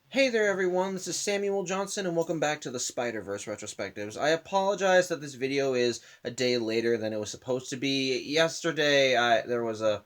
Hey there everyone, this is Samuel Johnson and welcome back to the Spider-Verse Retrospectives. I apologize that this video is a day later than it was supposed to be. Yesterday, there was there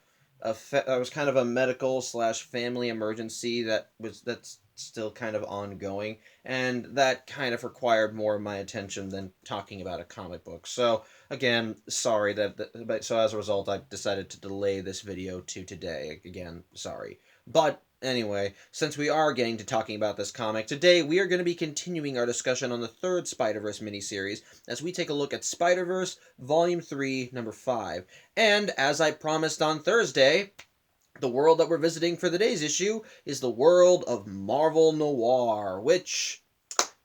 was kind of a medical slash family emergency that's still kind of ongoing, and that kind of required more of my attention than talking about a comic book. So again, sorry but so as a result, I decided to delay this video to today. Again, sorry. But anyway, since we are getting to talking about this comic, today we are going to be continuing our discussion on the third Spider-Verse miniseries as we take a look at Spider-Verse Volume 3, Number 5. And as I promised on Thursday, the world that we're visiting for today's issue is the world of Marvel Noir, which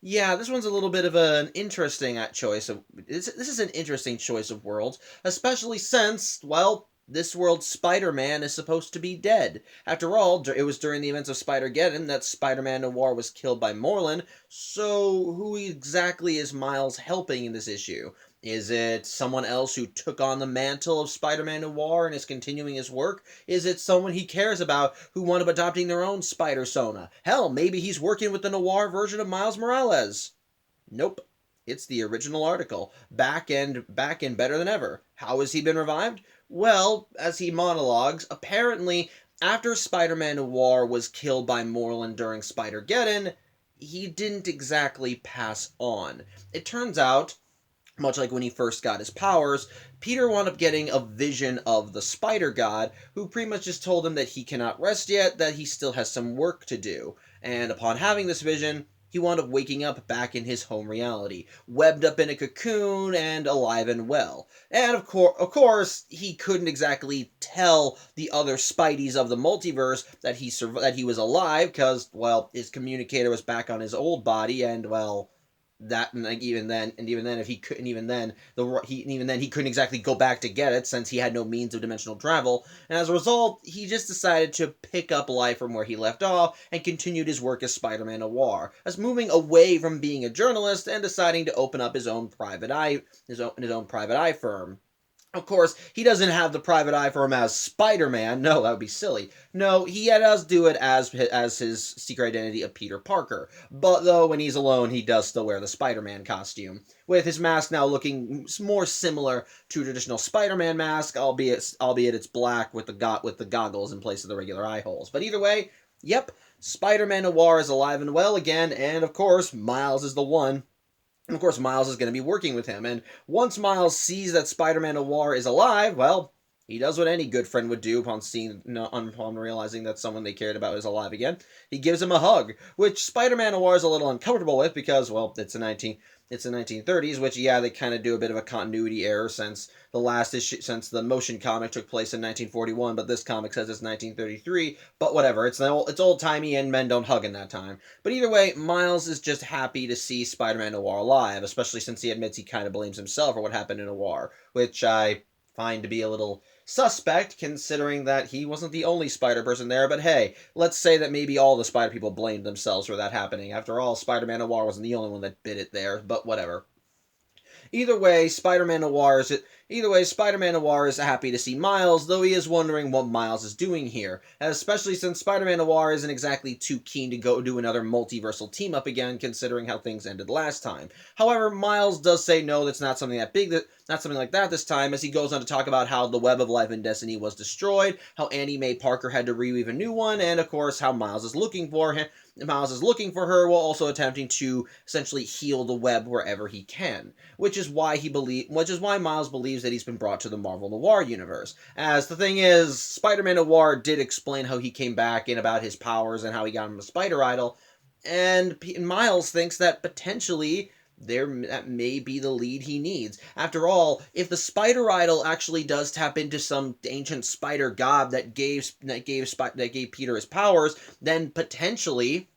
yeah, this one's a little bit of an interesting choice of this is an interesting choice of worlds, especially since, well, this world's Spider-Man is supposed to be dead. After all, it was during the events of Spider-Geddon that Spider-Man Noir was killed by Morlun, so who exactly is Miles helping in this issue? Is it someone else who took on the mantle of Spider-Man Noir and is continuing his work? Is it someone he cares about who wound up adopting their own Spider-Sona? Hell, maybe he's working with the Noir version of Miles Morales. Nope. It's the original article. Back and better than ever. How has he been revived? Well, as he monologues, apparently after Spider-Man Noir was killed by Morlun during Spider-Geddon, he didn't exactly pass on. It turns out, much like when he first got his powers, Peter wound up getting a vision of the Spider God, who pretty much just told him that he cannot rest yet, that he still has some work to do. And upon having this vision, he wound up waking up back in his home reality, webbed up in a cocoon and alive and well. And of course, he couldn't exactly tell the other Spideys of the multiverse that he was alive, because, well, his communicator was back on his old body, and, well, that and like even then if he couldn't even then he couldn't exactly go back to get it since he had no means of dimensional travel, and as a result he just decided to pick up life from where he left off and continued his work as Spider-Man Noir, as moving away from being a journalist and deciding to open up his own private eye firm. Of course, he doesn't have the private eye for him as Spider-Man. No, that would be silly. No, he does do it as his secret identity of Peter Parker. But though, when he's alone, he does still wear the Spider-Man costume, with his mask now looking more similar to a traditional Spider-Man mask, albeit it's black with the goggles in place of the regular eye holes. But either way, yep, Spider-Man Noir is alive and well again, and of course, Miles is the one. And of course, Miles is going to be working with him. And once Miles sees that Spider-Man Noir is alive, well, he does what any good friend would do upon realizing that someone they cared about is alive again. He gives him a hug, which Spider-Man Noir is a little uncomfortable with because, well, it's the 1930s, which, yeah, they kind of do a bit of a continuity error since the motion comic took place in 1941, but this comic says it's 1933. But whatever, it's old timey, and men don't hug in that time. But either way, Miles is just happy to see Spider-Man Noir alive, especially since he admits he kind of blames himself for what happened in Noir, which I find to be a little suspect, considering that he wasn't the only Spider-Person there. But hey, let's say that maybe all the Spider people blamed themselves for that happening. After all, Spider-Man Noir wasn't the only one that bit it there, but whatever. Either way, Spider-Man Noir is happy to see Miles, though he is wondering what Miles is doing here, especially since Spider-Man Noir isn't exactly too keen to go do another multiversal team-up again, considering how things ended last time. However, Miles does say no, that's not something not something like that this time, as he goes on to talk about how the Web of Life and Destiny was destroyed, how Annie Mae Parker had to reweave a new one, and of course how Miles is looking for her while also attempting to essentially heal the web wherever he can, which is why Miles believes that he's been brought to the Marvel Noir universe. As the thing is, Spider-Man Noir did explain how he came back and about his powers and how he got him a spider idol, and Miles thinks that potentially that may be the lead he needs. After all, if the spider idol actually does tap into some ancient spider god that gave Peter his powers, then potentially,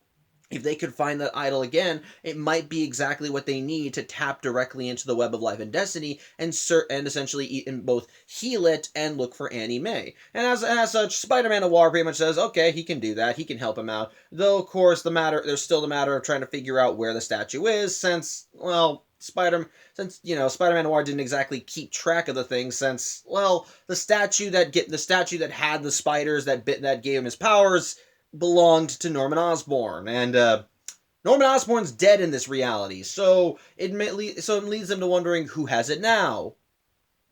if they could find that idol again, it might be exactly what they need to tap directly into the Web of Life and Destiny and essentially both heal it and look for Annie Mae. And as such, Spider-Man Noir pretty much says, okay, he can do that, he can help him out. Though, of course, there's still the matter of trying to figure out where the statue is, since, well, Spider-Man Noir didn't exactly keep track of the thing, since, well, the statue that had the spiders that gave him his powers belonged to Norman Osborn, and Norman Osborn's dead in this reality, so it leads them to wondering who has it now.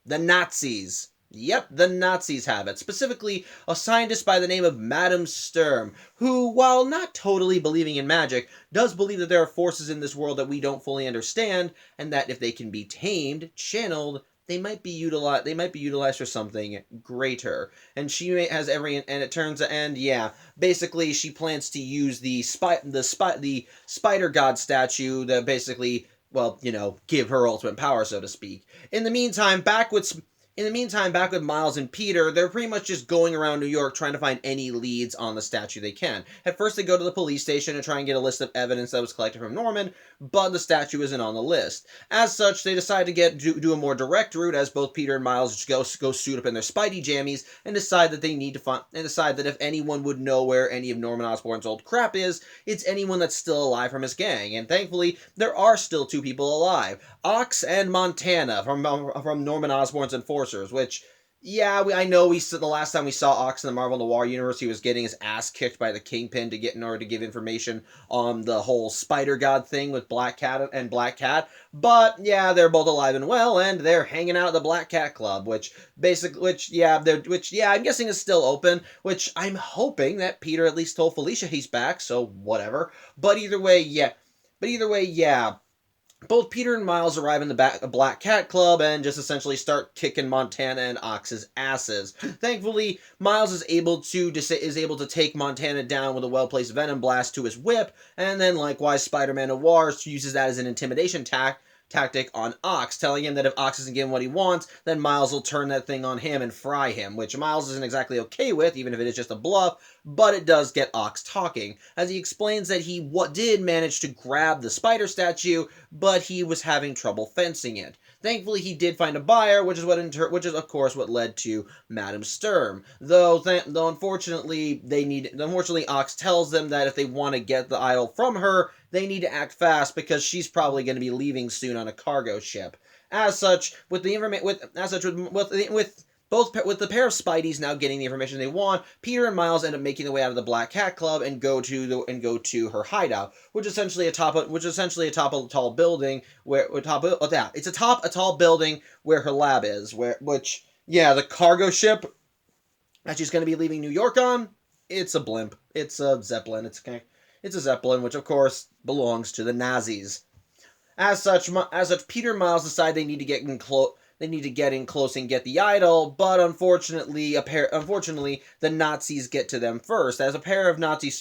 The Nazis. Yep, the Nazis have it. Specifically, a scientist by the name of Madame Sturm, who, while not totally believing in magic, does believe that there are forces in this world that we don't fully understand, and that if they can be tamed, channeled, they might be utilized. They might be utilized for something greater. And has it turns. And yeah, basically, she plans to use the spider god statue that basically, well, give her ultimate power, so to speak. In the meantime, back with Miles and Peter, they're pretty much just going around New York trying to find any leads on the statue they can. At first, they go to the police station and try and get a list of evidence that was collected from Norman, but the statue isn't on the list. As such, they decide to do a more direct route, as both Peter and Miles just go suit up in their Spidey jammies and decide that if anyone would know where any of Norman Osborn's old crap is, it's anyone that's still alive from his gang. And thankfully, there are still two people alive: Ox and Montana from Norman Osborn's enforcers. Which, yeah, I know the last time we saw Ox in the Marvel Noir universe, he was getting his ass kicked by the Kingpin in order to give information on the whole Spider God thing with Black Cat and Black Cat. But yeah, they're both alive and well, and they're hanging out at the Black Cat Club, which I'm guessing is still open. Which I'm hoping that Peter at least told Felicia he's back, so whatever. But either way, yeah. Both Peter and Miles arrive in the Black Cat Club and just essentially start kicking Montana and Ox's asses. Thankfully, Miles is able to take Montana down with a well-placed venom blast to his whip, and then likewise Spider-Man Noir uses that as an intimidation tactic on Ox, telling him that if Ox isn't getting what he wants, then Miles will turn that thing on him and fry him, which Miles isn't exactly okay with, even if it is just a bluff, but it does get Ox talking, as he explains that he did manage to grab the spider statue, but he was having trouble fencing it. Thankfully, he did find a buyer, which is of course what led to Madame Sturm. Though unfortunately, Ox tells them that if they want to get the idol from her, they need to act fast because she's probably going to be leaving soon on a cargo ship. As such, with the pair of Spideys now getting the information they want, Peter and Miles end up making their way out of the Black Cat Club and go to her hideout, which is essentially atop a tall building it's atop a tall building where her lab is. The cargo ship that she's going to be leaving New York on, it's a blimp. It's a Zeppelin. It's a Zeppelin, which of course belongs to the Nazis. As such, Peter and Miles decide they need to get in close. They need to get in close and get the idol, but unfortunately, the Nazis get to them first. As a pair of Nazi,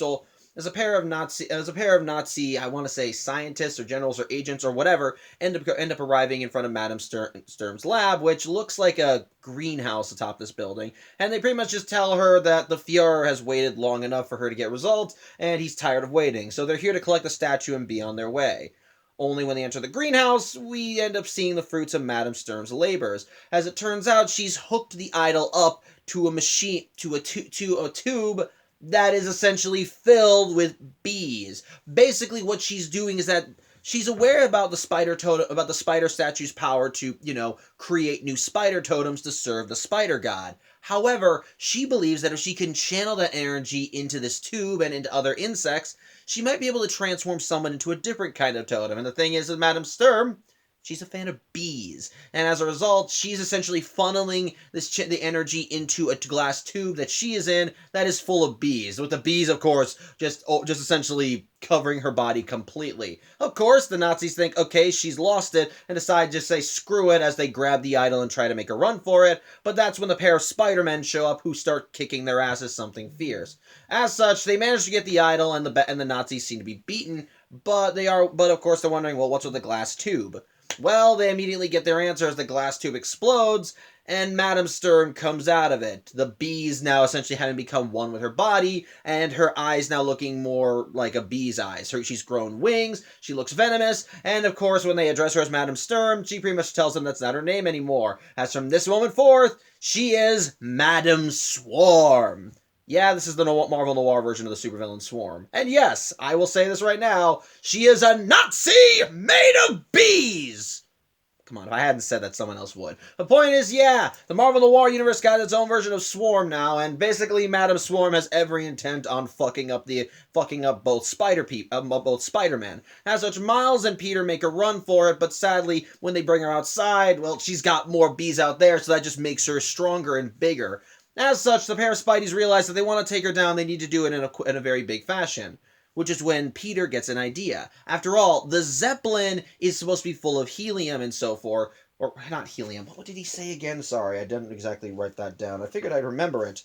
I want to say scientists or generals or agents or whatever, end up arriving in front of Madame Sturm's lab, which looks like a greenhouse atop this building, and they pretty much just tell her that the Fuhrer has waited long enough for her to get results, and he's tired of waiting, so they're here to collect the statue and be on their way. Only when they enter the greenhouse, we end up seeing the fruits of Madame Sturm's labors. As it turns out, she's hooked the idol up to a tube that is essentially filled with bees. Basically, what she's doing is that she's aware about the spider statue's power to, create new spider totems to serve the spider god. However, she believes that if she can channel that energy into this tube and into other insects, she might be able to transform someone into a different kind of totem. And the thing is, with Madame Sturm, she's a fan of bees, and as a result, she's essentially funneling the energy into a glass tube that she is in that is full of bees, with the bees, of course, just essentially covering her body completely. Of course, the Nazis think, okay, she's lost it, and decide to just say screw it as they grab the idol and try to make a run for it, but that's when the pair of Spider-Men show up who start kicking their asses something fierce. As such, they manage to get the idol, and the Nazis seem to be beaten, but of course they're wondering, well, what's with the glass tube? Well, they immediately get their answer as the glass tube explodes, and Madame Sturm comes out of it. The bees now essentially having become one with her body, and her eyes now looking more like a bee's eyes. She's grown wings, she looks venomous, and of course when they address her as Madame Sturm, she pretty much tells them that's not her name anymore. As from this moment forth, she is Madame Swarm. Yeah, this is the Marvel Noir version of the supervillain Swarm. And yes, I will say this right now, she is a Nazi made of bees! come on, if I hadn't said that, someone else would. The point is, yeah, the Marvel Noir universe got its own version of Swarm now, and basically Madam Swarm has every intent on fucking up both both Spider-Man. As such, Miles and Peter make a run for it, but sadly, when they bring her outside, well, she's got more bees out there, so that just makes her stronger and bigger. As such, the pair of Spideys realize that they want to take her down, they need to do it in a very big fashion. Which is when Peter gets an idea. After all, the Zeppelin is supposed to be full of helium and so forth. Or, not helium. What did he say again? Sorry, I didn't exactly write that down. I figured I'd remember it.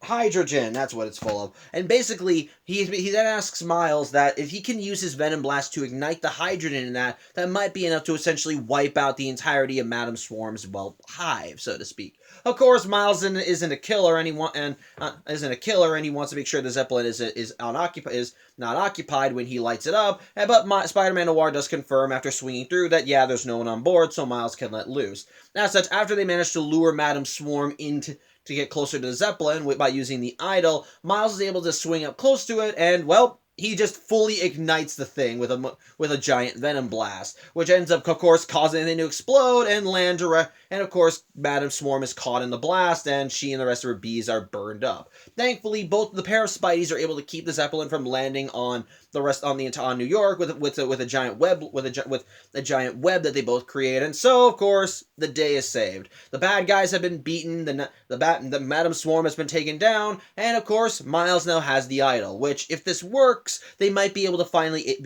Hydrogen, that's what it's full of. And basically, he then asks Miles that if he can use his Venom Blast to ignite the hydrogen in that might be enough to essentially wipe out the entirety of Madam Swarm's, well, hive, so to speak. Of course, Miles isn't a killer, and he wants to make sure the Zeppelin is not occupied when he lights it up. But Spider-Man Noir does confirm after swinging through that, yeah, there's no one on board, so Miles can let loose. As such, after they manage to lure Madam Swarm to get closer to the Zeppelin by using the idol, Miles is able to swing up close to it, and, well, he just fully ignites the thing with a giant Venom Blast, which ends up, of course, causing the thing to explode and land direct. And, of course, Madam Swarm is caught in the blast, and she and the rest of her bees are burned up. Thankfully, both the pair of Spideys are able to keep the Zeppelin from landing on New York with a giant web that they both create. And so, of course, the day is saved. The bad guys have been beaten. The Madam Swarm has been taken down, and of course, Miles now has the idol. Which, if this works, they might be able to finally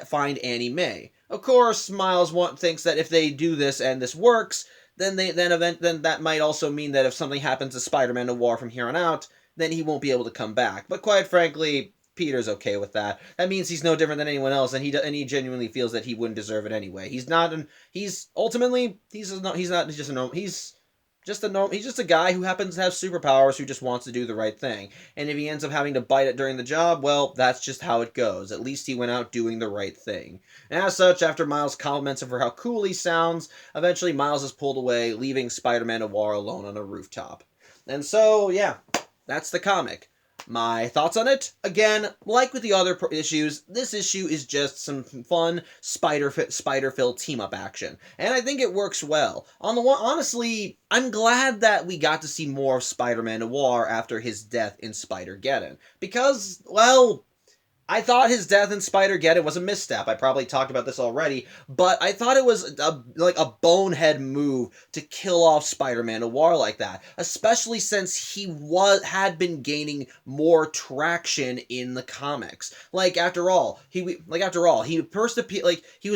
find Annie May. Of course, Miles thinks that if they do this and this works, then that might also mean that if something happens to Spider-Man Noir from here on out, then he won't be able to come back. But quite frankly, Peter's okay with that. That means he's no different than anyone else, and he genuinely feels that he wouldn't deserve it anyway. He's just a guy who happens to have superpowers who just wants to do the right thing. And if he ends up having to bite it during the job, well, that's just how it goes. At least he went out doing the right thing. And as such, after Miles compliments him for how cool he sounds, eventually Miles is pulled away, leaving Spider-Man Noir alone on a rooftop. And so, yeah, that's the comic. My thoughts on it? Again, like with the other issues, this issue is just some fun Spider-Phil team-up action. And I think it works well. Honestly, I'm glad that we got to see more of Spider-Man Noir after his death in Spider-Geddon. Because, well, I thought his death in Spider-Geddon was a misstep. I probably talked about this already, but I thought it was a bonehead move to kill off Spider-Man Noir like that, especially since he had been gaining more traction in the comics. After all, he was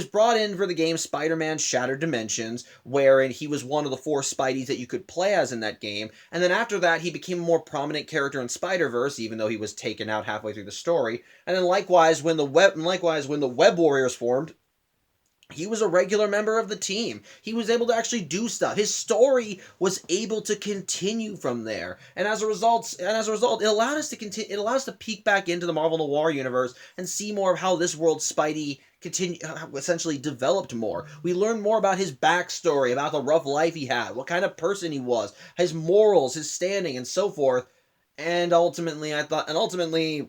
brought in for the game Spider-Man Shattered Dimensions, wherein he was one of the 4 Spideys that you could play as in that game, and then after that, he became a more prominent character in Spider-Verse, even though he was taken out halfway through the story. And then likewise, when the Web Warriors formed, he was a regular member of the team. He was able to actually do stuff. His story was able to continue from there. And as a result, it allowed us to continue. It allowed us to peek back into the Marvel Noir universe and see more of how this world's Spidey essentially developed more. We learned more about his backstory, about the rough life he had, what kind of person he was, his morals, his standing, and so forth. And ultimately,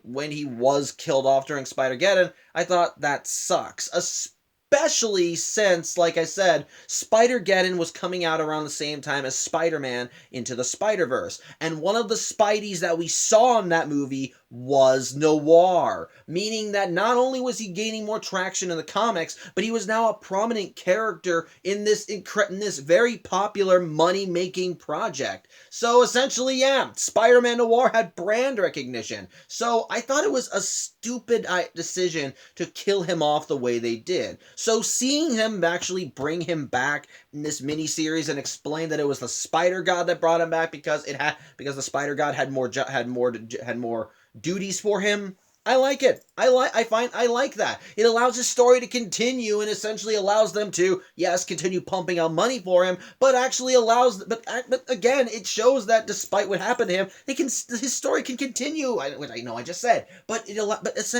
when he was killed off during Spider-Geddon, I thought that sucks. Especially since, like I said, Spider-Geddon was coming out around the same time as Spider-Man Into the Spider-Verse. And one of the Spideys that we saw in that movie was Noir, meaning that not only was he gaining more traction in the comics, but he was now a prominent character in this very popular money-making project. So essentially, yeah, Spider-Man Noir had brand recognition. So I thought it was a stupid decision to kill him off the way they did. So seeing him actually bring him back in this miniseries and explain that it was the Spider God that brought him back because the Spider God had more duties for him, I like it. I like that. It allows his story to continue and essentially allows them to, yes, continue pumping out money for him, but actually but again, it shows that despite what happened to him, his story can continue. Which I know I just said, but it's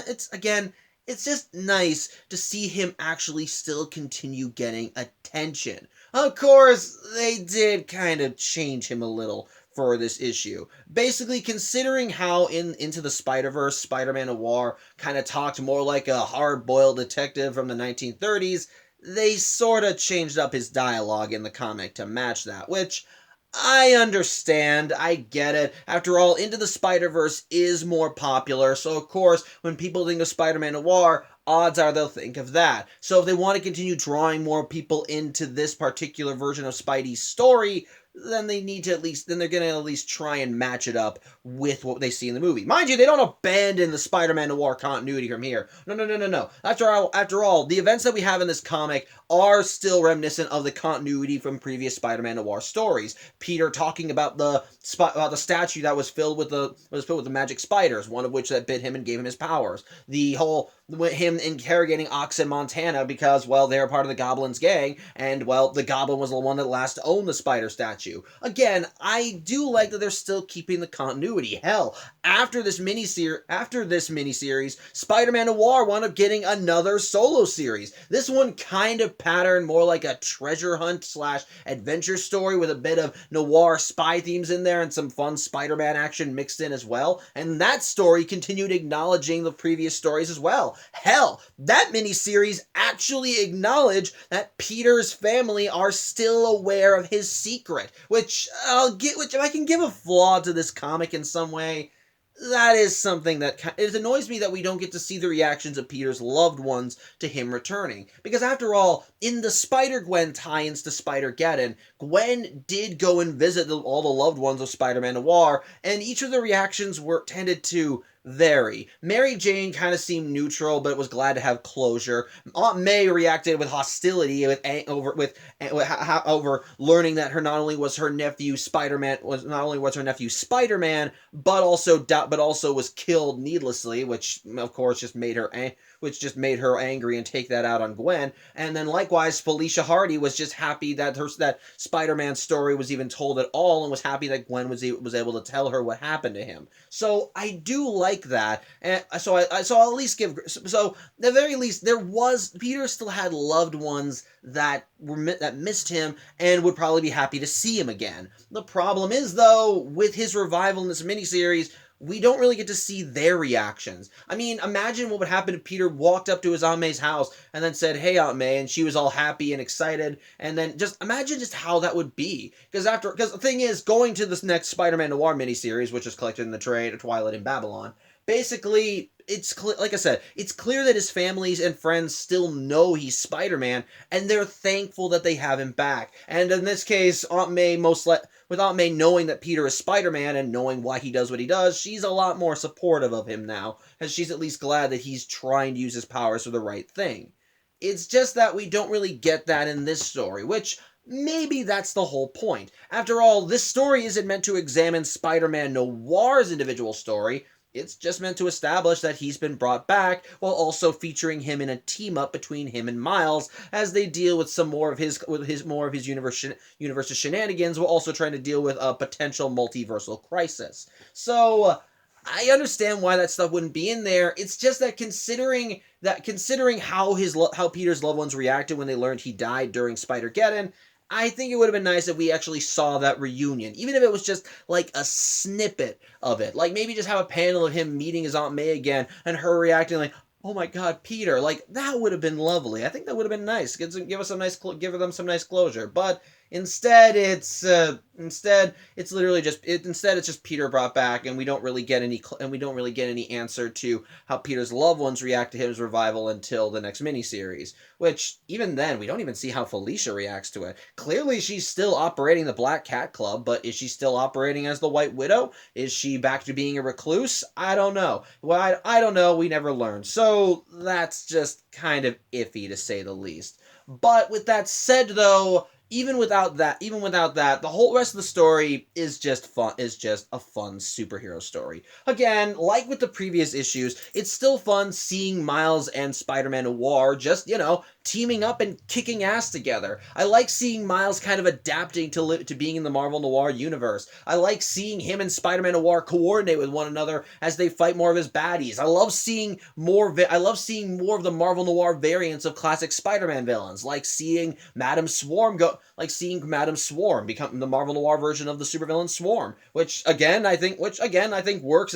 just nice to see him actually still continue getting attention. Of course, they did kind of change him a little for this issue. Basically, considering how in Into the Spider-Verse, Spider-Man Noir kind of talked more like a hard-boiled detective from the 1930s, they sort of changed up his dialogue in the comic to match that, which I understand. I get it. After all, Into the Spider-Verse is more popular, so of course, when people think of Spider-Man Noir, odds are they'll think of that. So if they want to continue drawing more people into this particular version of Spidey's story, then they need to then they're going to at least try and match it up with what they see in the movie. Mind you, they don't abandon the Spider-Man Noir continuity from here. No, no, no, no, no. After all, the events that we have in this comic are still reminiscent of the continuity from previous Spider-Man Noir stories. Peter talking about the statue that was filled with the magic spiders, one of which that bit him and gave him his powers. The whole him interrogating Ox and Montana because, well, they're part of the Goblin's gang, and, well, the Goblin was the one that last owned the spider statue. Again, I do like that they're still keeping the continuity. Hell, after this miniseries, Spider-Man Noir wound up getting another solo series. This one kind of patterned more like a treasure hunt / adventure story with a bit of noir spy themes in there and some fun Spider-Man action mixed in as well. And that story continued acknowledging the previous stories as well. Hell, that miniseries actually acknowledged that Peter's family are still aware of his secret, which if I can give a flaw to this comic in some way, that is something that it annoys me that we don't get to see the reactions of Peter's loved ones to him returning. Because after all, in the Spider-Gwen tie-ins to Spider-Geddon, Gwen did go and visit all the loved ones of Spider-Man Noir, and each of the reactions tended to vary. Mary Jane kind of seemed neutral, but was glad to have closure. Aunt May reacted with hostility over learning that not only was her nephew Spider-Man, but also was killed needlessly, which of course just made her angry and take that out on Gwen. And then likewise, Felicia Hardy was just happy that that Spider-Man story was even told at all, and was happy that Gwen was able to tell her what happened to him. So I do like that, and so I'll at least give. So at the very least, Peter still had loved ones that missed him and would probably be happy to see him again. The problem is, though, with his revival in this miniseries, we don't really get to see their reactions. I mean, imagine what would happen if Peter walked up to his Aunt May's house and then said, "Hey, Aunt May," and she was all happy and excited, and then just imagine just how that would be. Because the thing is, going to this next Spider-Man Noir miniseries, which is collected in the trade, Twilight in Babylon, basically, like I said, it's clear that his families and friends still know he's Spider-Man, and they're thankful that they have him back. And in this case, with Aunt May knowing that Peter is Spider-Man and knowing why he does what he does, she's a lot more supportive of him now, as she's at least glad that he's trying to use his powers for the right thing. It's just that we don't really get that in this story, which maybe that's the whole point. After all, this story isn't meant to examine Spider-Man Noir's individual story. It's just meant to establish that he's been brought back, while also featuring him in a team-up between him and Miles as they deal with some more of his universe's shenanigans, while also trying to deal with a potential multiversal crisis. So I understand why that stuff wouldn't be in there. It's just that considering how Peter's loved ones reacted when they learned he died during Spider-Geddon, I think it would have been nice if we actually saw that reunion, even if it was just like a snippet of it. Like maybe just have a panel of him meeting his Aunt May again and her reacting like, "Oh my God, Peter!" Like that would have been lovely. I think that would have been nice. Give them some nice closure. But instead, it's literally just Peter brought back, and we don't really get any answer to how Peter's loved ones react to his revival until the next miniseries. Which even then, we don't even see how Felicia reacts to it. Clearly, she's still operating the Black Cat Club, but is she still operating as the White Widow? Is she back to being a recluse? I don't know. Well, I don't know. We never learned. So that's just kind of iffy to say the least. But with that said, though, even without that, the whole rest of the story is just fun. Is just a fun superhero story. Again, like with the previous issues, it's still fun seeing Miles and Spider-Man Noir just, teaming up and kicking ass together. I like seeing Miles kind of adapting to being in the Marvel Noir universe. I like seeing him and Spider-Man Noir coordinate with one another as they fight more of his baddies. I love seeing more of the Marvel Noir variants of classic Spider-Man villains, like seeing Madame Swarm go like seeing Madame Swarm become the Marvel Noir version of the supervillain Swarm, which again I think works as works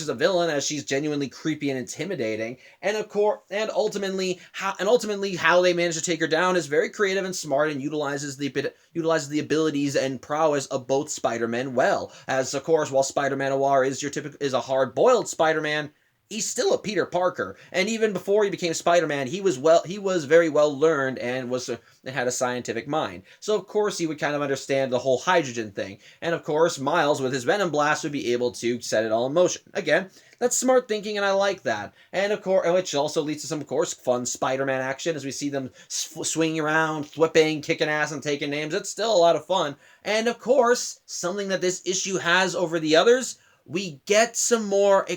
as a villain, as she's genuinely creepy and intimidating, and of course, and ultimately how they manage to take her down is very creative and smart, and utilizes the abilities and prowess of both Spider-Men well. As of course, while Spider-Man Noir is a hard-boiled Spider-Man, he's still a Peter Parker, and even before he became Spider-Man, he was very well learned and had a scientific mind. So of course he would kind of understand the whole hydrogen thing, and of course Miles with his Venom Blast would be able to set it all in motion. Again, that's smart thinking, and I like that. And of course, which also leads to some, of course, fun Spider-Man action as we see them swinging around, flipping, kicking ass, and taking names. It's still a lot of fun. And of course, something that this issue has over the others, we get a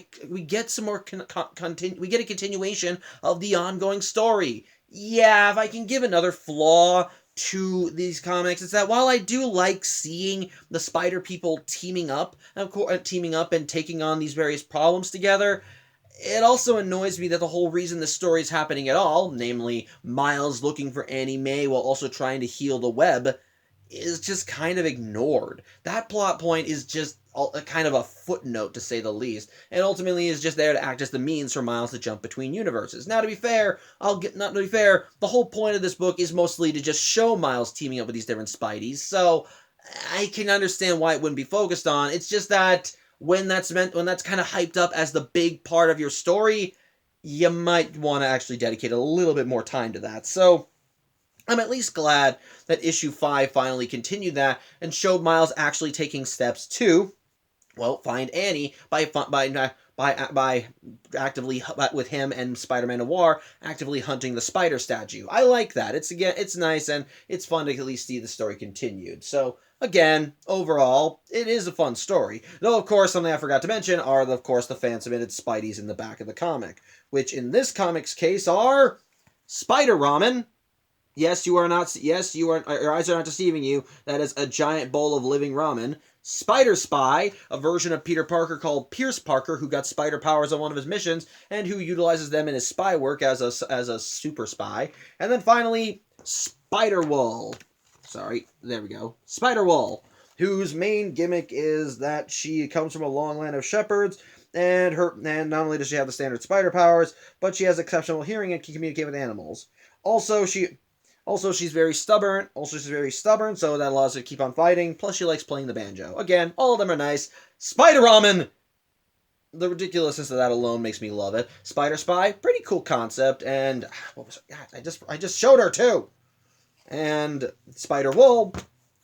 continuation of the ongoing story. Yeah, if I can give another flaw to these comics, it's that while I do like seeing the Spider People teaming up and taking on these various problems together, it also annoys me that the whole reason this story is happening at all, namely Miles looking for Annie Mae while also trying to heal the web, is just kind of ignored. That plot point is just a kind of a footnote, to say the least, and ultimately is just there to act as the means for Miles to jump between universes. Now, to be fair, the whole point of this book is mostly to just show Miles teaming up with these different Spideys, so I can understand why it wouldn't be focused on. It's just that when that's kind of hyped up as the big part of your story, you might want to actually dedicate a little bit more time to that. So I'm at least glad that issue 5 finally continued that and showed Miles actually taking steps to, well, find Annie by actively, with him and Spider-Man Noir actively hunting the spider statue. I like that. It's nice, and it's fun to at least see the story continued. So again, overall, it is a fun story. Though, of course, something I forgot to mention are, of course, the fan-submitted Spideys in the back of the comic, which in this comic's case are Spider Ramen. Yes, you are not. Yes, you are. Your eyes are not deceiving you. That is a giant bowl of living ramen. Spider Spy, a version of Peter Parker called Pierce Parker, who got spider powers on one of his missions and who utilizes them in his spy work as a super spy. And then finally, Spider Wool. Sorry, there we go. Spider Wool, whose main gimmick is that she comes from a long line of shepherds, and not only does she have the standard spider powers, but she has exceptional hearing and can communicate with animals. She's very stubborn. So that allows her to keep on fighting. Plus, she likes playing the banjo. Again, all of them are nice. Spider Ramen! The ridiculousness of that alone makes me love it. Spider Spy, pretty cool concept. And what was it? I just showed her too. And Spider Wool,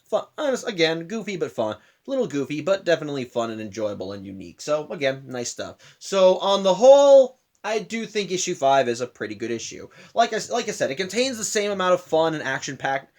fun. Honest, again, goofy but fun. A little goofy, but definitely fun and enjoyable and unique. So again, nice stuff. So on the whole, I do think issue 5 is a pretty good issue. Like I said, it contains the same amount of fun and action-packed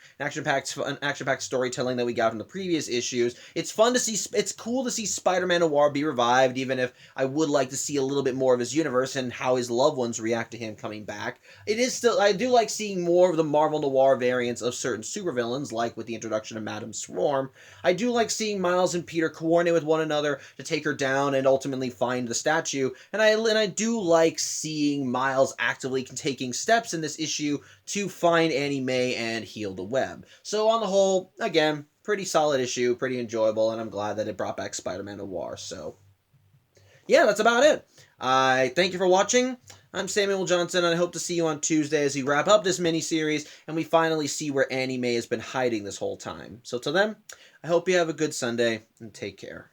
storytelling that we got from the previous issues. It's fun to see. It's cool to see Spider-Man Noir be revived, even if I would like to see a little bit more of his universe and how his loved ones react to him coming back. I do like seeing more of the Marvel Noir variants of certain supervillains, like with the introduction of Madame Swarm. I do like seeing Miles and Peter coordinate with one another to take her down and ultimately find the statue. And I do like seeing Miles actively taking steps in this issue to find Annie Mae and heal the web. So on the whole, again, pretty solid issue, pretty enjoyable, and I'm glad that it brought back Spider-Man Noir. So yeah, that's about it. I thank you for watching. I'm Samuel Johnson, and I hope to see you on Tuesday as we wrap up this mini-series and we finally see where Annie Mae has been hiding this whole time. So till then, I hope you have a good Sunday, and take care.